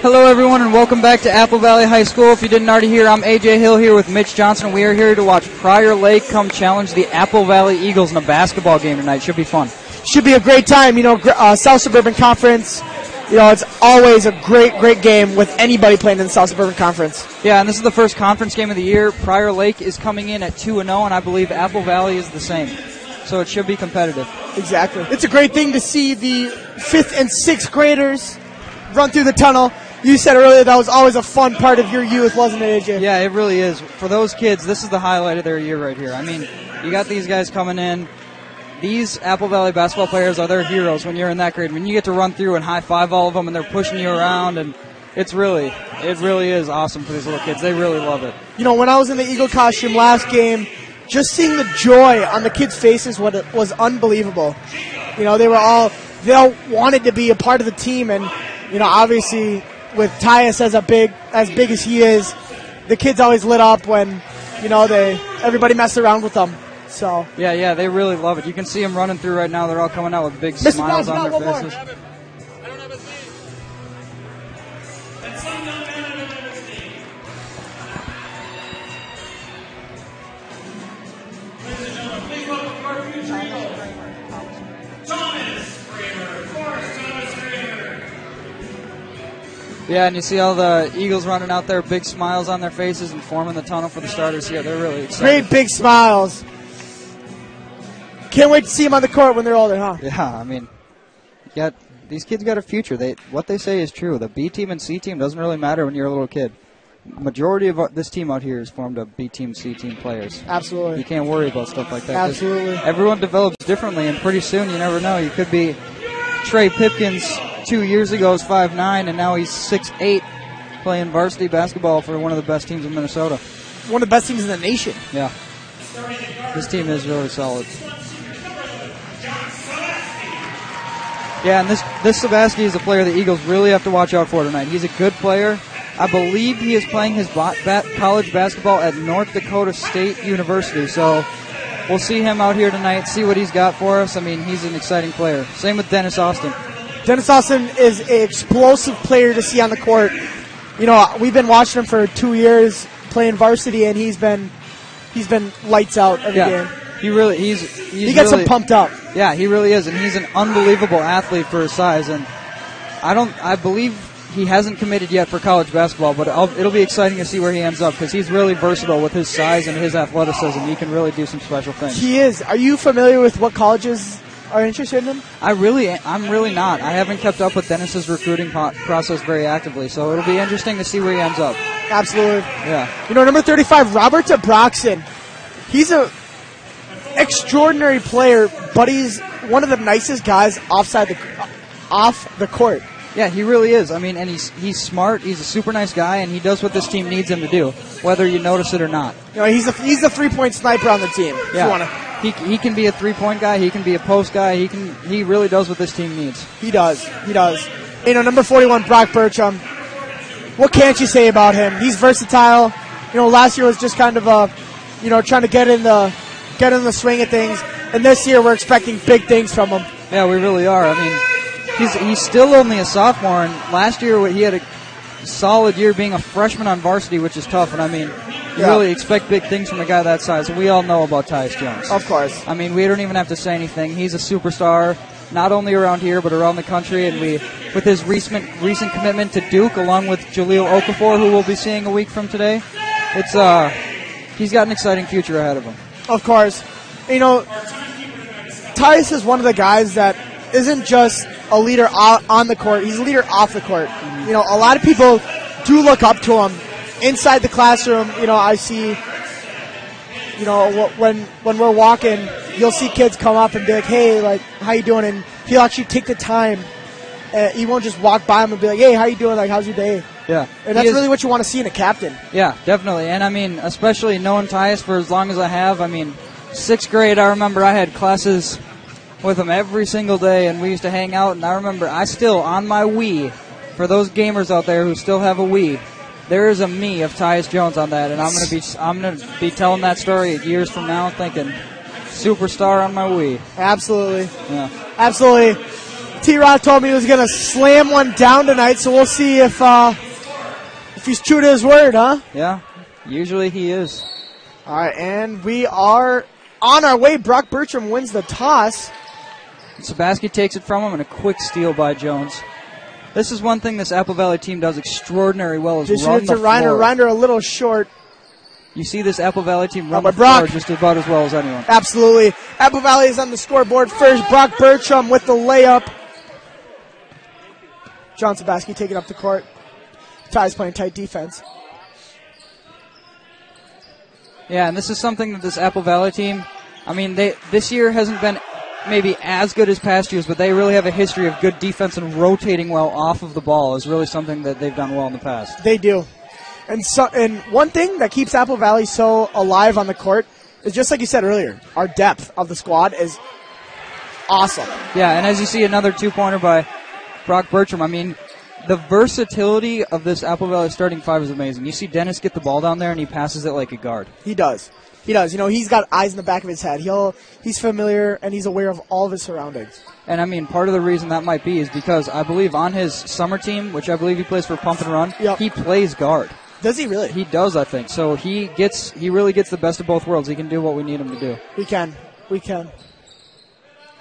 Hello, everyone, and welcome back to Apple Valley High School. If you didn't already hear, I'm AJ Hill here with Mitch Johnson. We are here to watch Prior Lake come challenge the Apple Valley Eagles in a basketball game tonight. Should be fun. Should be a great time. You know, South Suburban Conference, you know, it's always a great game with anybody playing in the South Suburban Conference. Yeah, and this is the first conference game of the year. Prior Lake is coming in at 2-0, and I believe Apple Valley is the same. So it should be competitive. Exactly. It's a great thing to see the 5th and 6th graders run through the tunnel. You said earlier that was always a fun part of your youth, wasn't it, AJ? Yeah, it really is. For those kids, this is the highlight of their year right here. I mean, you got these guys coming in. These Apple Valley basketball players are their heroes when you're in that grade. When you get to run through and high-five all of them and they're pushing you around, and it really is awesome for these little kids. They really love it. You know, when I was in the Eagle costume last game, just seeing the joy on the kids' faces was unbelievable. You know, they all wanted to be a part of the team, and, you know, obviously with Tyus as big as he is, the kids always lit up when, you know, everybody messed around with them. So yeah, they really love it. You can see them running through right now. They're all coming out with big smiles on their faces. Yeah, and you see all the Eagles running out there, big smiles on their faces and forming the tunnel for the starters here. They're really excited. Great big smiles. Can't wait to see them on the court when they're older, huh? Yeah, I mean, these kids got a future. What they say is true. The B team and C team doesn't really matter when you're a little kid. Majority of this team out here is formed of B team, C team players. Absolutely. You can't worry about stuff like that. Absolutely. Everyone develops differently, and pretty soon, you never know. You could be Trey Pipkins 2 years ago is 5'9", and now he's 6'8", playing varsity basketball for one of the best teams in Minnesota. One of the best teams in the nation. Yeah. This team is really solid. Yeah, and this Sabaski is a player the Eagles really have to watch out for tonight. He's a good player. I believe he is playing his college basketball at North Dakota State University, so we'll see him out here tonight, see what he's got for us. I mean, he's an exciting player. Same with Dennis Austin. Dennis Austin is an explosive player to see on the court. You know, we've been watching him for 2 years playing varsity, and he's been lights out every game. He gets him pumped up. Yeah, he really is, and he's an unbelievable athlete for his size. And I believe he hasn't committed yet for college basketball, but it'll be exciting to see where he ends up because he's really versatile with his size and his athleticism. He can really do some special things. He is. Are you familiar with what colleges are interested in him? I'm really not. I haven't kept up with Dennis's recruiting process very actively, so it'll be interesting to see where he ends up. Absolutely. Yeah. You know, number 35, Robert Broxton. He's a extraordinary player, but he's one of the nicest guys off the court. Yeah, he really is. I mean, and he's smart. He's a super nice guy, and he does what this team needs him to do, whether you notice it or not. You know, he's the 3-point sniper on the team. Yeah. He can be a 3-point guy. He can be a post guy. He really does what this team needs. He does. You know, number 41, Brock Burcham. What can't you say about him? He's versatile. You know, last year was just kind of trying to get in the swing of things, and this year we're expecting big things from him. Yeah, we really are. I mean, he's still only a sophomore, and last year he had a solid year being a freshman on varsity, which is tough. And I mean, you really expect big things from a guy that size. We all know about Tyus Jones. Of course. I mean, we don't even have to say anything. He's a superstar, not only around here but around the country. And with his recent commitment to Duke, along with Jaleel Okafor, who we'll be seeing a week from today, he's got an exciting future ahead of him. Of course. You know, Tyus is one of the guys that isn't just a leader on the court. He's a leader off the court. Mm-hmm. You know, a lot of people do look up to him. Inside the classroom, you know, I see, you know, when we're walking, you'll see kids come up and be like, hey, like, how you doing? And he'll actually take the time. He won't just walk by him and be like, hey, how you doing? Like, how's your day? Yeah. And that's really what you want to see in a captain. Yeah, definitely. And, I mean, especially knowing Tyus for as long as I have, I mean, 6th grade, I remember I had classes with him every single day, and we used to hang out. And I remember I still, on my Wii, for those gamers out there who still have a Wii, there is a me of Tyus Jones on that, and I'm gonna be telling that story years from now, thinking superstar on my Wii. Absolutely. Yeah. Absolutely. T-Rock told me he was going to slam one down tonight, so we'll see if he's true to his word, huh? Yeah, usually he is. All right, and we are on our way. Brock Bertram wins the toss. Sabaski takes it from him, and a quick steal by Jones. This is one thing this Apple Valley team does extraordinarily well is run the floor. Reiner a little short. You see this Apple Valley team run the Brock. floor just about as well as anyone. Absolutely. Apple Valley is on the scoreboard first. Brock Bertram with the layup. John Sabaski taking up the court. Ty's playing tight defense. Yeah, and this is something that this Apple Valley team, I mean, this year hasn't been maybe as good as past years, but they really have a history of good defense and rotating well off of the ball is really something that they've done well in the past. They do. And one thing that keeps Apple Valley so alive on the court is just like you said earlier, our depth of the squad is awesome. Yeah, and as you see, another two-pointer by Brock Bertram. I mean, the versatility of this Apple Valley starting five is amazing. You see Dennis get the ball down there, and he passes it like a guard. He does. He does. You know, he's got eyes in the back of his head. He's familiar, and he's aware of all of his surroundings. And, I mean, part of the reason that might be is because I believe on his summer team, which I believe he plays for Pump and Run, he plays guard. Does he really? He does, I think. So he really gets the best of both worlds. He can do what we need him to do. We can.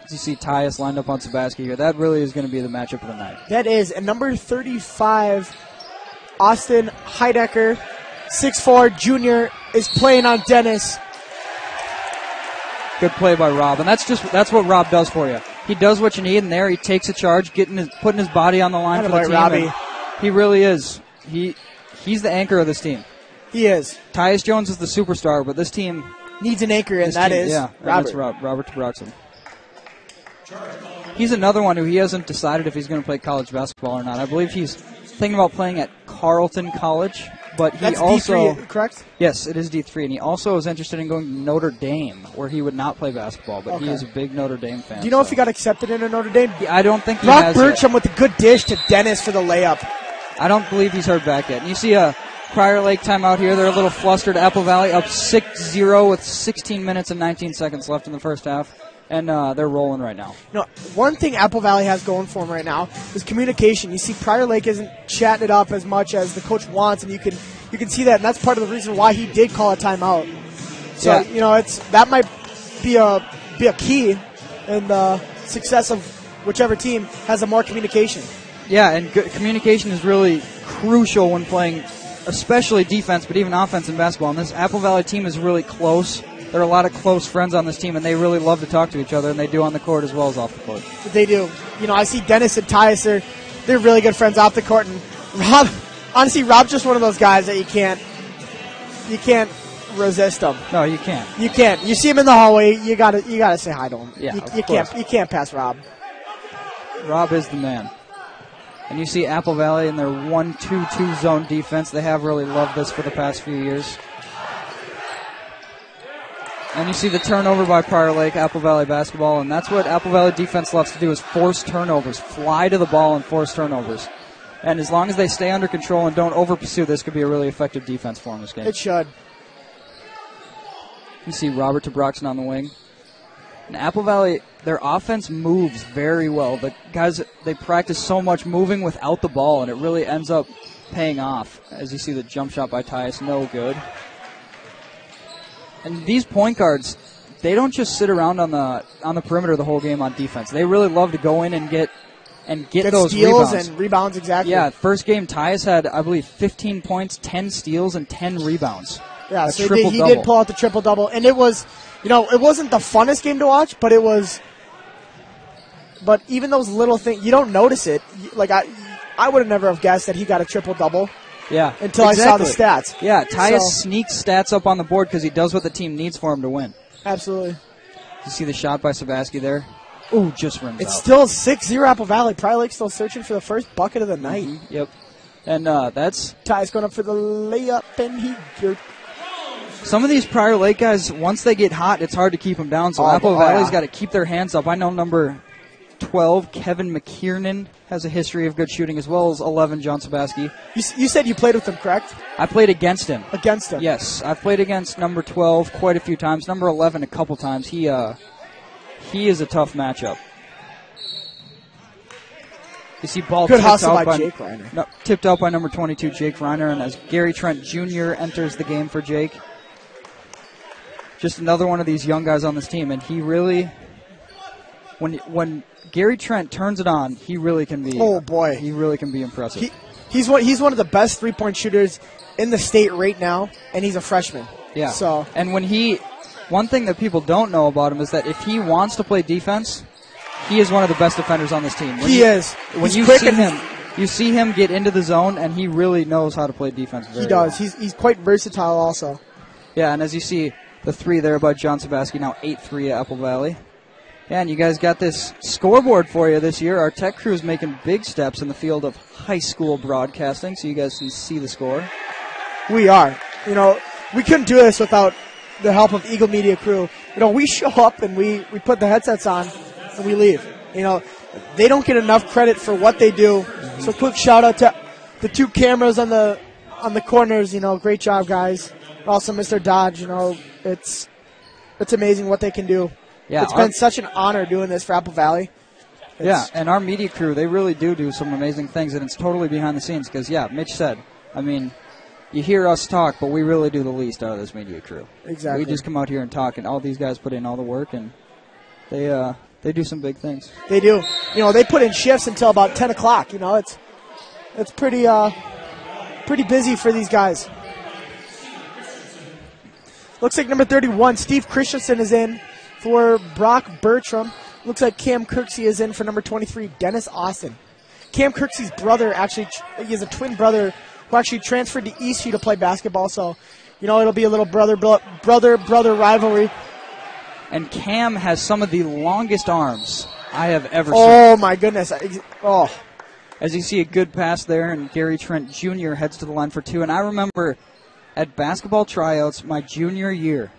As you see Tyus lined up on Sabaski here, that really is going to be the matchup of the night. That is. And number 35, Austin Heidecker, 6'4", junior, is playing on Dennis. Good play by Rob. And that's what Rob does for you. He does what you need, and there he takes a charge, putting his body on the line for the team. Robbie. He really is. He's the anchor of this team. He is. Tyus Jones is the superstar, but this team needs an anchor, and that is Robert Broxton. He's another one who he hasn't decided if he's going to play college basketball or not. I believe he's thinking about playing at Carleton College, but he That's also D3, correct? Yes, it is D3, and he also is interested in going to Notre Dame, where he would not play basketball, but he is a big Notre Dame fan. Do you know if he got accepted into Notre Dame? Yeah, I don't think he Brock has Bertram yet. with a good dish to Dennis for the layup. I don't believe he's heard back yet. And you see a Prior Lake timeout here. They're a little flustered. Apple Valley up 6-0 with 16 minutes and 19 seconds left in the first half. And they're rolling right now. You know, one thing Apple Valley has going for them right now is communication. You see Prior Lake isn't chatting it up as much as the coach wants, and you can see that, and that's part of the reason why he did call a timeout. So, you know, that might be a key in the success of whichever team has a more communication. Yeah, and communication is really crucial when playing, especially defense, but even offense in basketball. And this Apple Valley team is really close. There are a lot of close friends on this team, and they really love to talk to each other, and they do on the court as well as off the court. They do. You know, I see Dennis and Tyus, they're really good friends off the court, and Rob's just one of those guys that you can't resist him. No, you can't. You can't. You see him in the hallway, you gotta say hi to him. Yeah, you can't pass Rob. Rob is the man. And you see Apple Valley in their 1-2-2 zone defense. They have really loved this for the past few years. And you see the turnover by Prior Lake, Apple Valley basketball, and that's what Apple Valley defense loves to do is force turnovers, fly to the ball and force turnovers. And as long as they stay under control and don't over-pursue, this could be a really effective defense for them this game. It should. You see Robert Broxton on the wing. And Apple Valley, their offense moves very well. The guys, they practice so much moving without the ball, and it really ends up paying off. As you see the jump shot by Tyus, no good. And these point guards, they don't just sit around on the perimeter the whole game on defense. They really love to go in and get those steals rebounds. and rebounds, exactly. Yeah, first game Tyus had, I believe, 15 points, 10 steals, and 10 rebounds. Yeah, so he did pull out the triple-double. And it was, you know, it wasn't the funnest game to watch, but it was. But even those little things, you don't notice it. Like, I would have never have guessed that he got a triple-double. Yeah, until I saw the stats. Yeah, Tyus sneaks stats up on the board because he does what the team needs for him to win. Absolutely. You see the shot by Sabaski there? Ooh, just rims out. It's still 6-0 Apple Valley. Prior Lake still searching for the first bucket of the night. Mm-hmm. Yep. And that's... Ty's going up for the layup, and he... Some of these Prior Lake guys, once they get hot, it's hard to keep them down. So Apple Valley's got to keep their hands up. I know number 12, Kevin McKiernan, has a history of good shooting, as well as 11, John Sabaski. You said you played with him, correct? I played against him. Against him? Yes. I've played against number 12 quite a few times. Number 11 a couple times. He is a tough matchup. You see ball Good tipped hustle out by Jake Reiner. No, tipped out by number 22, Jake Reiner, and as Gary Trent Jr. enters the game for Jake. Just another one of these young guys on this team, and he really, when Gary Trent turns it on, he really can be. Oh boy, he really can be impressive. He's one of the best 3-point shooters in the state right now, and he's a freshman. Yeah. So and one thing that people don't know about him is that if he wants to play defense, he is one of the best defenders on this team. He is. When you see him get into the zone, and he really knows how to play defense. He does. Well. He's quite versatile also. Yeah, and as you see, the 3 there by John Sabaski, now 8-3 at Apple Valley. Yeah, and you guys got this scoreboard for you this year. Our tech crew is making big steps in the field of high school broadcasting, so you guys can see the score. We are. We couldn't do this without the help of Eagle Media crew. We show up and we put the headsets on and we leave. They don't get enough credit for what they do. Mm-hmm. So quick shout out to the 2 cameras on the corners. Great job, guys. Also, Mr. Dodge. It's amazing what they can do. Yeah, it's been such an honor doing this for Apple Valley. And our media crew, they really do some amazing things, and it's totally behind the scenes because, Mitch said, you hear us talk, but we really do the least out of this media crew. Exactly. We just come out here and talk, and all these guys put in all the work, and they do some big things. They do. They put in shifts until about 10 o'clock. It's pretty busy for these guys. Looks like number 31, Steve Christensen, is in for Brock Bertram. Looks like Cam Kirksey is in for number 23, Dennis Austin. Cam Kirksey's brother, he has a twin brother who actually transferred to Eastview to play basketball. So, it'll be a little brother rivalry. And Cam has some of the longest arms I have ever seen. Oh, my goodness. As you see, a good pass there, and Gary Trent Jr. heads to the line for 2. And I remember at basketball tryouts my junior year,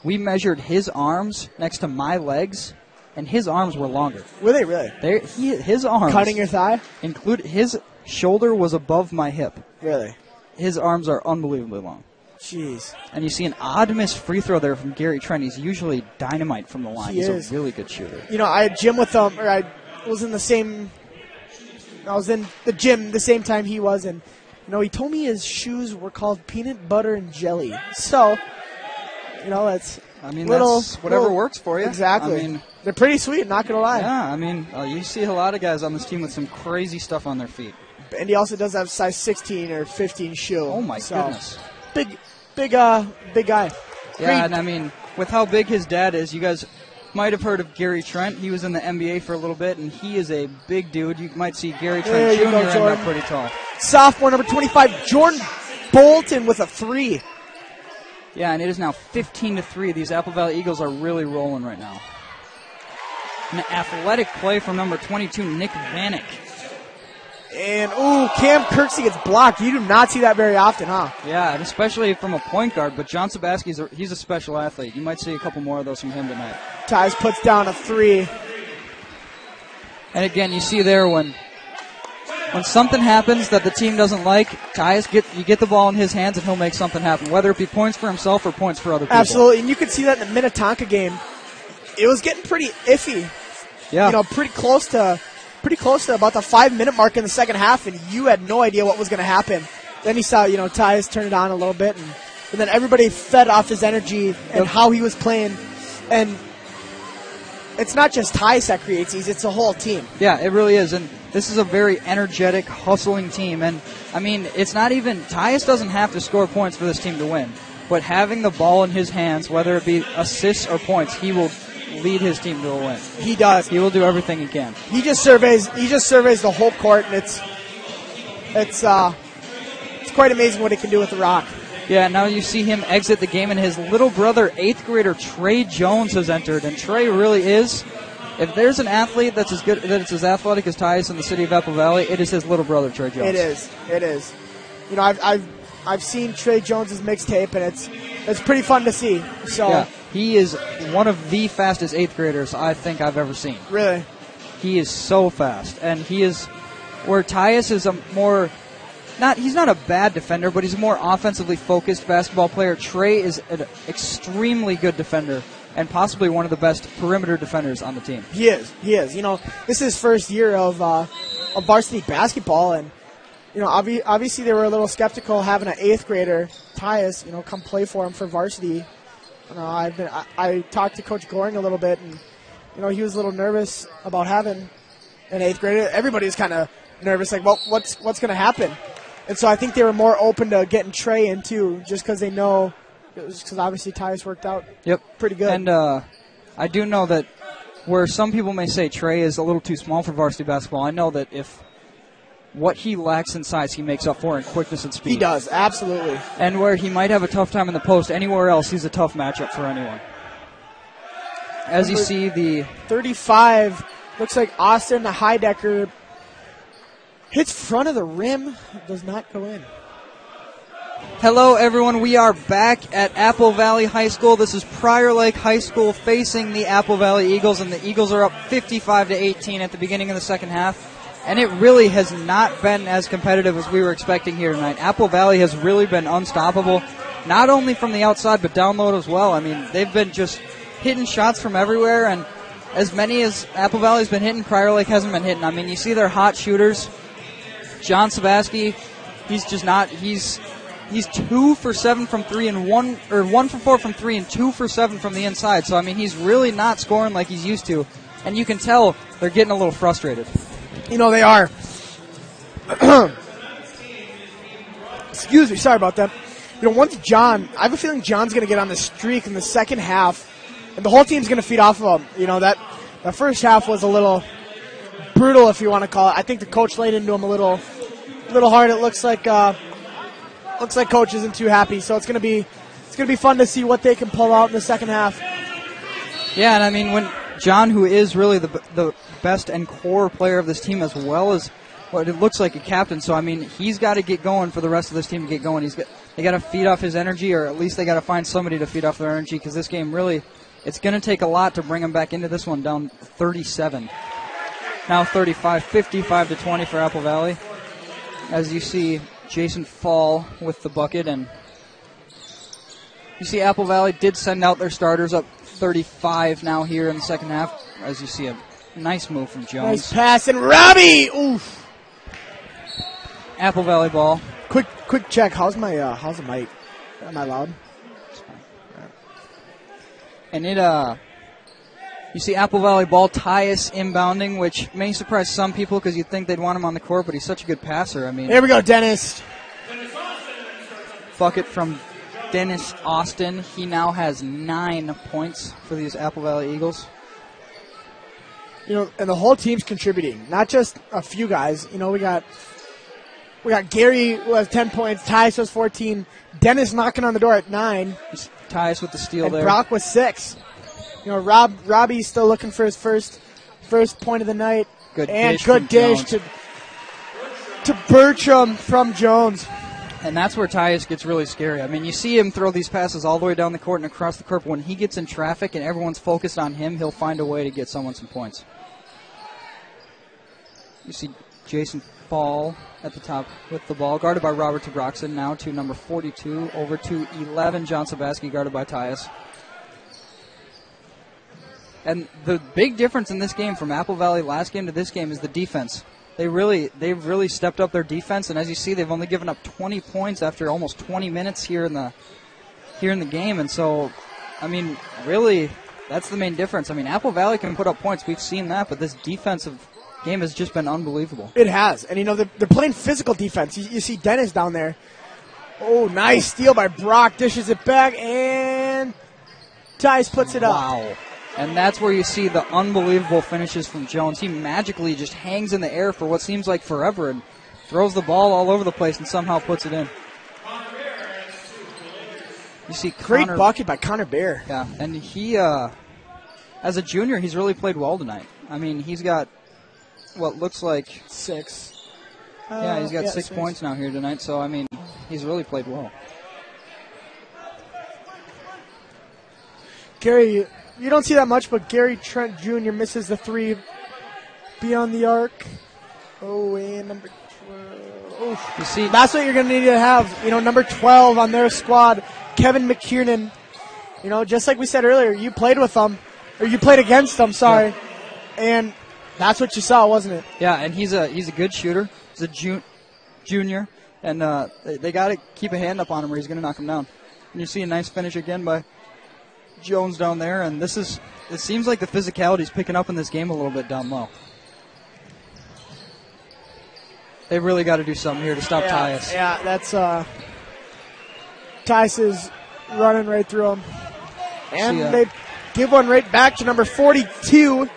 we measured his arms next to my legs, and his arms were longer. Were they really? His arms. Cutting your thigh? His shoulder was above my hip. Really? His arms are unbelievably long. Jeez. And you see an odd missed free throw there from Gary Trent. He's usually dynamite from the line. He's a really good shooter. I had gym with him, or I was in the gym the same time he was, and he told me his shoes were called peanut butter and jelly. So, that's that's whatever works for you. Exactly. They're pretty sweet, not going to lie. Yeah, you see a lot of guys on this team with some crazy stuff on their feet. And he also does have size 16 or 15 shoe. Oh, my goodness. Big guy. Yeah, and with how big his dad is, you guys might have heard of Gary Trent. He was in the NBA for a little bit, and he is a big dude. You might see Gary Trent Jr. end up pretty tall. Sophomore, number 25, Jordan Bolton with a 3. Yeah, and it is now 15-3. These Apple Valley Eagles are really rolling right now. An athletic play from number 22, Nick Vanek. And, Cam Kirksey gets blocked. You do not see that very often, huh? Yeah, and especially from a point guard, but John Sabaski, he's a special athlete. You might see a couple more of those from him tonight. Tyus puts down a 3. And again, you see there when something happens that the team doesn't like, Tyus, you get the ball in his hands and he'll make something happen, whether it be points for himself or points for other people. Absolutely, and you could see that in the Minnetonka game. It was getting pretty iffy. Yeah. Pretty close to about the 5-minute mark in the second half, and you had no idea what was going to happen. Then you saw, Tyus turn it on a little bit, and then everybody fed off his energy and how he was playing. And it's not just Tyus that creates these, it's the whole team. Yeah, it really is. And this is a very energetic, hustling team. And, it's not even – Tyus doesn't have to score points for this team to win. But having the ball in his hands, whether it be assists or points, he will lead his team to a win. He does. He will do everything he can. He just surveys the whole court, and it's quite amazing what he can do with the rock. Yeah, now you see him exit the game, and his little brother, 8th grader Trey Jones, has entered. And Trey really is, if there's an athlete that's as athletic as Tyus in the city of Apple Valley, it is his little brother, Trey Jones. It is. I've seen Trey Jones's mixtape, and it's pretty fun to see. So yeah, he is one of the fastest 8th graders I think I've ever seen. Really? He is so fast, and he is where Tyus is he's not a bad defender, but he's a more offensively focused basketball player. Trey is an extremely good defender and possibly one of the best perimeter defenders on the team. He is. This is his first year of of varsity basketball. And, obviously they were a little skeptical having an 8th grader, Tyus, come play for him for varsity. I talked to Coach Goring a little bit, and, he was a little nervous about having an 8th grader. Everybody was kind of nervous, like, well, what's going to happen? And so I think they were more open to getting Trey in, too, just because they know, because obviously Tyus worked out pretty good. And I do know that where some people may say Trey is a little too small for varsity basketball, I know that if what he lacks in size, he makes up for in quickness and speed. He does, absolutely. And where he might have a tough time in the post, anywhere else, he's a tough matchup for anyone. As you see, the 35, looks like Austin Heidecker hits front of the rim, does not go in. Hello, everyone. We are back at Apple Valley High School. This is Prior Lake High School facing the Apple Valley Eagles, and the Eagles are up 55-18 at the beginning of the second half. And it really has not been as competitive as we were expecting here tonight. Apple Valley has really been unstoppable, not only from the outside but down low as well. I mean, they've been just hitting shots from everywhere, and as many as Apple Valley's been hitting, Prior Lake hasn't been hitting. I mean, you see their hot shooters. John Sabaski, he's just not. He's 2 for 7 from 3 and 1 for 4 from 3 and 2 for 7 from the inside. So I mean, he's really not scoring like he's used to, and you can tell they're getting a little frustrated. They are. Excuse me, sorry about that. Once I have a feeling John's going to get on the streak in the second half, and the whole team's going to feed off of him. That first half was a little brutal, if you want to call it. I think the coach laid into him a little hard. It looks like coach isn't too happy. So it's going to be fun to see what they can pull out in the second half. Yeah, and I mean, when John, who is really the best and core player of this team, as well as what it looks like a captain. So I mean, he's got to get going for the rest of this team to get going. They got to feed off his energy, or at least they got to find somebody to feed off their energy, because this game really, it's going to take a lot to bring them back into this one, down 37. Now 35, 55-20 for Apple Valley. As you see, Jason Fall with the bucket, and you see Apple Valley did send out their starters, up 35 now here in the second half. As you see, a nice move from Jones. Nice pass, and Robbie! Oof! Apple Valley ball. Quick check. How's the mic? Am I loud? And you see Apple Valley ball, Tyus inbounding, which may surprise some people because you'd think they'd want him on the court, but he's such a good passer. I mean, here we go, Dennis. Bucket from Dennis Austin. He now has 9 points for these Apple Valley Eagles. And the whole team's contributing, not just a few guys. We got Gary who has 10 points, Tyus has 14, Dennis knocking on the door at 9. Tyus with the steal and there. Brock with 6. Robbie's still looking for his first point of the night. Good dish to Bertram from Jones. And that's where Tyus gets really scary. I mean, you see him throw these passes all the way down the court and across the court. But when he gets in traffic and everyone's focused on him, he'll find a way to get someone some points. You see Jason Fall at the top with the ball, guarded by Robert Tabroxson, now to number 42, over to 11, John Sabaski, guarded by Tyus. And the big difference in this game from Apple Valley last game to this game is the defense. They've really stepped up their defense, and as you see, they've only given up 20 points after almost 20 minutes here in the game. And so, I mean, really, that's the main difference. I mean, Apple Valley can put up points. We've seen that, but this defensive game has just been unbelievable. It has, and they're playing physical defense. You see Dennis down there. Oh, nice steal by Brock. Dishes it back, and Tyus puts it up. Wow. And that's where you see the unbelievable finishes from Jones. He magically just hangs in the air for what seems like forever and throws the ball all over the place and somehow puts it in. You see great bucket by Connor Bear. Yeah, and he, as a junior, he's really played well tonight. I mean, he's got what looks like 6. Yeah, he's got 6 points now here tonight. So, I mean, he's really played well. Gary, you don't see that much, but Gary Trent Jr. misses the 3 beyond the arc. Oh, and number 12. Oof. You see, that's what you're going to need to have. Number 12 on their squad, Kevin McKiernan. Just like we said earlier, you played with them, or you played against them, sorry. Yeah. And That's what you saw, wasn't it? Yeah, and he's a good shooter. He's a junior, and they got to keep a hand up on him or he's going to knock him down. And you see a nice finish again by Jones down there, and it seems like the physicality is picking up in this game a little bit down low. They really got to do something here to stop Tyus. Yeah, that's Tyus is running right through him. And they give one right back to number 42.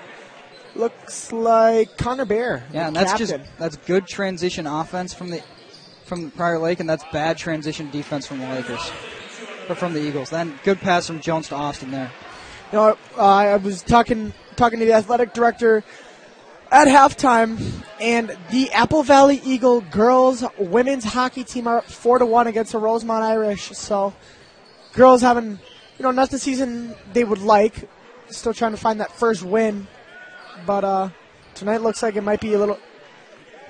Looks like Connor Bear. Yeah, and that's good transition offense from Prior Lake, and that's bad transition defense from the Lakers. Or from the Eagles. Then good pass from Jones to Austin there. You know, I was talking to the athletic director at halftime, and the Apple Valley Eagle girls women's hockey team are up 4-1 against the Rosemont Irish. So girls having, not the season they would like. Still trying to find that first win. But tonight looks like it might be a little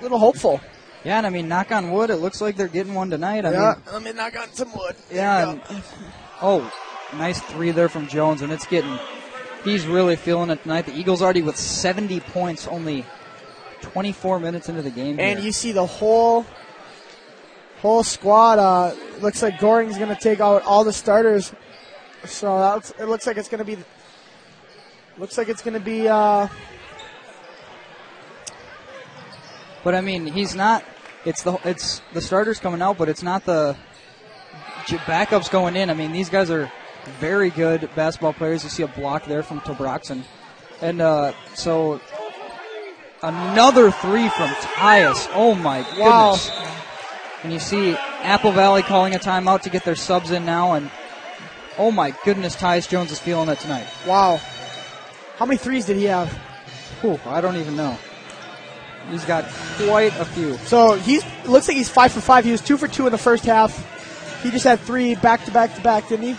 hopeful. Yeah, and I mean, knock on wood, it looks like they're getting one tonight. Let me knock on some wood. Yeah. Nice three there from Jones, and he's really feeling it tonight. The Eagles already with 70 points, only 24 minutes into the game. And you see the whole squad. Looks like Goring's going to take out all the starters. So it looks like it's going to be. But I mean, he's not. It's the starters coming out, but it's not the backups going in. I mean, these guys are very good basketball players. You see a block there from Tobroxen. And so another three from Tyus. Oh, my goodness. Wow. And you see Apple Valley calling a timeout to get their subs in now. And, oh, my goodness, Tyus Jones is feeling it tonight. Wow. How many threes did he have? I don't even know. He's got quite a few. So looks like he's 5 for 5. He was 2 for 2 in the first half. He just had 3 back to back to back, didn't he?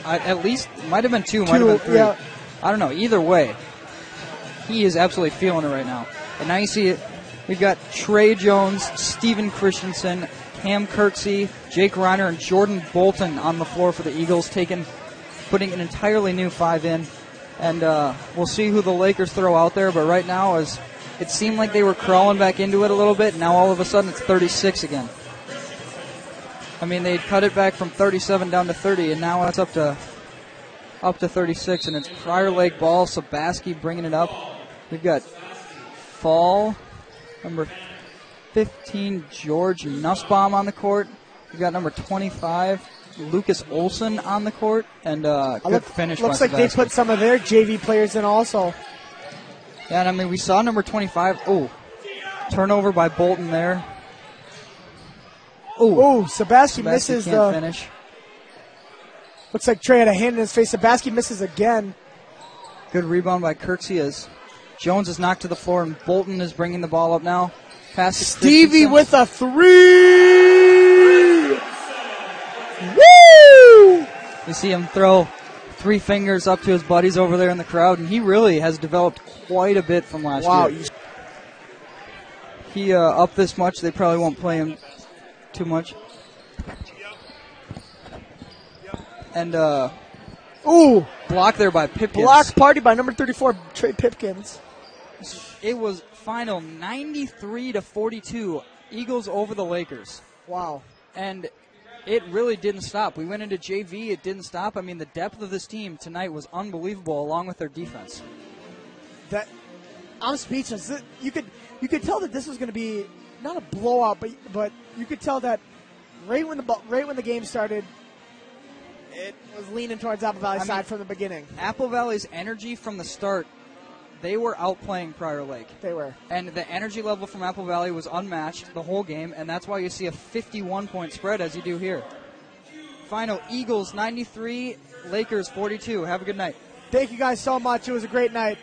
At least, might have been 2, might have been 3. Yeah. I don't know. Either way, he is absolutely feeling it right now. And now you see it. We've got Trey Jones, Steven Christensen, Cam Kirksey, Jake Reiner, and Jordan Bolton on the floor for the Eagles, putting an entirely new 5 in. And we'll see who the Lakers throw out there. But right now, it seemed like they were crawling back into it a little bit. Now all of a sudden it's 36 again. I mean, they cut it back from 37 down to 30, and now it's up to 36, and it's Prior Lake ball. Sabaski bringing it up. We've got Fall, number 15, George Nussbaum on the court. We've got number 25, Lucas Olson on the court, and good finish. Looks like they put some of their JV players in also. Yeah, and I mean, we saw number 25. Turnover by Bolton there. Sabaski misses the finish. Looks like Trey had a hand in his face. Sabaski misses again. Good rebound by Kirksey as Jones is knocked to the floor, and Bolton is bringing the ball up now. Pass to Stevie Christensen. with a 3. Woo! You see him throw 3 fingers up to his buddies over there in the crowd, and he really has developed quite a bit from last year. He up this much, they probably won't play him too much. And block there by Pipkins. Block party by number 34, Trey Pipkins. It was final 93-42, Eagles over the Lakers. Wow. And it really didn't stop. We went into JV, it didn't stop. I mean, the depth of this team tonight was unbelievable, along with their defense. I'm speechless. You could tell that this was going to be not a blowout, but you could tell that right when the game started, it was leaning towards Apple Valley's side from the beginning. Apple Valley's energy from the start, they were outplaying Prior Lake. They were. And the energy level from Apple Valley was unmatched the whole game, and that's why you see a 51-point spread as you do here. Final, Eagles 93, Lakers 42. Have a good night. Thank you guys so much. It was a great night.